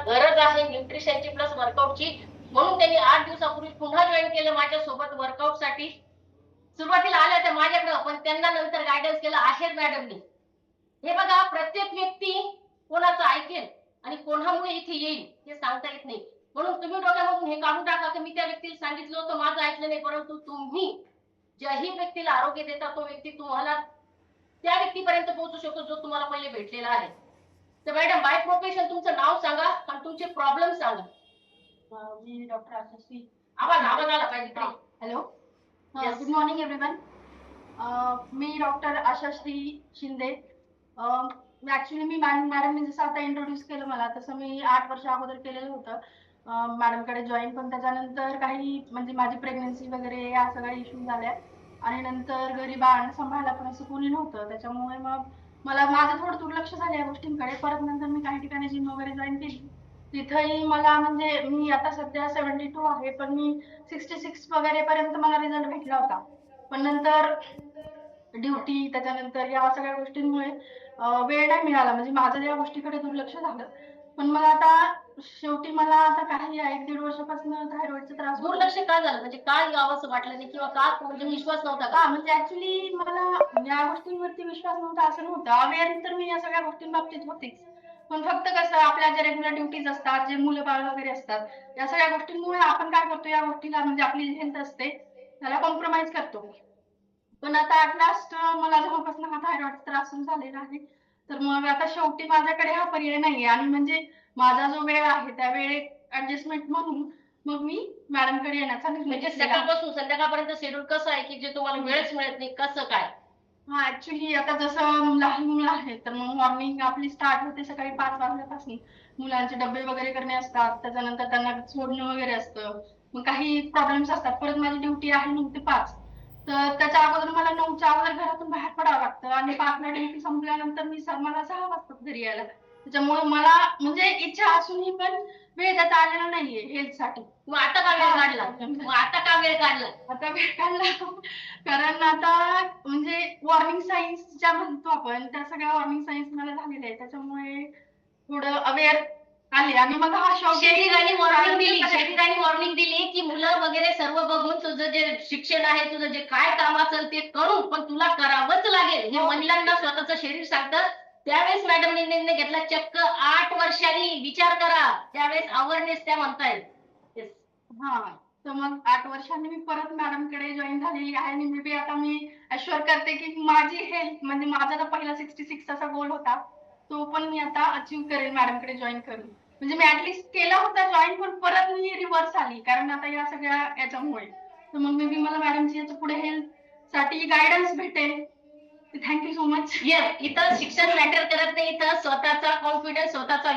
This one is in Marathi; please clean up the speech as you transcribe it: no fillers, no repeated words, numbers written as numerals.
गरज आहे न्यूट्रिशनची प्लस वर्कआउटची, म्हणून त्यांनी 8 दिवसापूर्वी पुन्हा जॉईन केलं माझ्या सोबत वर्कआउटसाठी. सुरुवातीला आल्या त्या माझ्याकडे, पण त्यांना नंतर गायडन्स केलं आहेर मॅडमनी. हे बघा, प्रत्येक व्यक्ती कोणाचं ऐकेल आणि कोणामुळे इथे येईल हे सांगता येत नाही. म्हणून तुम्ही डोक्यामधून हे काढून टाका की मी त्या व्यक्तीला सांगितलं होतं माझं ऐकलं नाही, परंतु तुम्ही ज्याही व्यक्तीला आरोग्य देता तो व्यक्ती तुम्हाला त्या व्यक्तीपर्यंत पोहोचू शकतो जो तुम्हाला पहिले भेटलेला आहे. तर मॅडम, बाय प्रोफेशन तुमचं नाव सांगा आणि तुमचे प्रॉब्लेम सांगा. मी डॉक्टर आशाश्री. आवाज आवाज आला पाहिजे. Hello. Yes. Good morning everyone. मी डॉक्टर आशाश्री शिंदे. ऍक्च्युली मी मॅडमने जसं आता इंट्रोड्यूस केलं मला, तसं मी 8 वर्ष अगोदर केलेलं होतं मॅडमकडे जॉईन. पण त्याच्यानंतर काही म्हणजे माझी प्रेग्नन्सी वगैरे या सगळ्या इश्यू झाल्या आणि नंतर घरी बाळ सांभाळायला पण असं कोणी नव्हतं. त्याच्यामुळे मग माझं थोडं दुर्लक्ष झालं या गोष्टींकडे. परत नंतर मी काही ठिकाणी जिम वगैरे जॉईन केली. तिथंही मला म्हणजे मी आता सध्या 72 आहे, पण मी 66 वगैरे पर्यंत मला रिझल्ट भेटला होता. पण नंतर ड्युटी, त्याच्यानंतर या सगळ्या गोष्टींमुळे वेळ नाही मिळाला, म्हणजे माझं या गोष्टीकडे दुर्लक्ष झालं. पण मला आता शेवटी मला आता काही 1-1.5 वर्षापासून थायरॉइडचा त्रास. दुर्लक्ष का झालं, म्हणजे काय यावंसं वाटलं नाही किंवा का म्हणजे विश्वास नव्हता का? म्हणजे ऍक्च्युली मला या गोष्टींवरती विश्वास नव्हता असं नव्हतं. अवेअर तर मी या सगळ्या गोष्टींबाबतीत होतेच, पण फक्त कसं आपल्या ज्या रेग्युलर ड्युटीज असतात, जे मुलं बाळ वगैरे असतात, या सगळ्या गोष्टींमुळे आपण काय करतो, या गोष्टीला म्हणजे आपली हेल्थ असते त्याला कॉम्प्रोमाइज करतो. पण आता ऍट लास्ट मला जेव्हापासून हा थायरॉइडचा त्रास सुरू झालेला आहे, तर मग आता शेवटी माझ्याकडे हा पर्याय नाहीये आणि म्हणजे माझा जो वेळ आहे त्या वेळेत ऍडजस्टमेंट म्हणून मग मी मॅडमकडे येण्याचा निर्णय म्हणजे घेतलेला. सकाळपासून संध्याकाळपर्यंत शेड्यूल कसं आहे की जे तुम्हाला वेळच मिळत नाही, कसं काय? हा, ऍक्च्युली आता जसं लहान मुलं आहेत तर मग मॉर्निंग आपली स्टार्ट होते सकाळी 5 वाजल्यापासून. मुलांचे डबे वगैरे करणे असतात, त्याच्यानंतर त्यांना सोडणं वगैरे असतं, मग काही प्रॉब्लेम्स असतात. परत माझी ड्युटी आहे 9 ते 5, तर त्याच्या अगोदर मला 9च्या अगोदर घरातून बाहेर पडावं लागतं आणि 5ला ड्युटी संपल्यानंतर मला 6 वाजतात घरी यायला. त्याच्यामुळे मला म्हणजे इच्छा असूनही पण वेळ देता आलेला नाहीये हेल्थसाठी. मग आता का वेळ काढला? आता वेळ काढला कारण आता म्हणजे वॉर्निंग साईन्स ज्या म्हणतो आपण, त्या सगळ्या वॉर्निंग साईन्स मला झालेल्या आहे. त्याच्यामुळे थोडं अवेअर आले आणि मग हा शॉक. शरीराने वॉर्निंग दिली की मुलं वगैरे सर्व बघून तुझं जे शिक्षण आहे, तुझं जे काय काम असेल ते करू, पण तुला करावंच लागेल हे महिलांना स्वतःचं शरीर सांगतं. त्यावेळेस मॅडमने निर्णय घेतला, चक्क 8 वर्षांनी. विचार करा, त्यावेळेस अवेअरनेस त्या म्हणतायत. हा, तर मग 8 वर्षांनी मी परत मॅडमकडे जॉईन झालेली आहे आणि मे बी आता मी अश्युअर करते की माझी हेल्थ म्हणजे माझा जो पहिला 66 असा गोल होता तो पण मी आता अचीव्ह करेल मॅडमकडे जॉईन करून. म्हणजे मी ऍटलीस्ट केला होता जॉईन, पण परत मी रिव्हर्स आली कारण आता या सगळ्या याच्यामुळे. तर मग मे बी मला मॅडमची याच्या पुढे हेल्थ साठी गायडन्स भेटेल. Thank you so much. इथं शिक्षण मॅटर करत नाही, इथं स्वतःचा कॉन्फिडन्स, स्वतःचा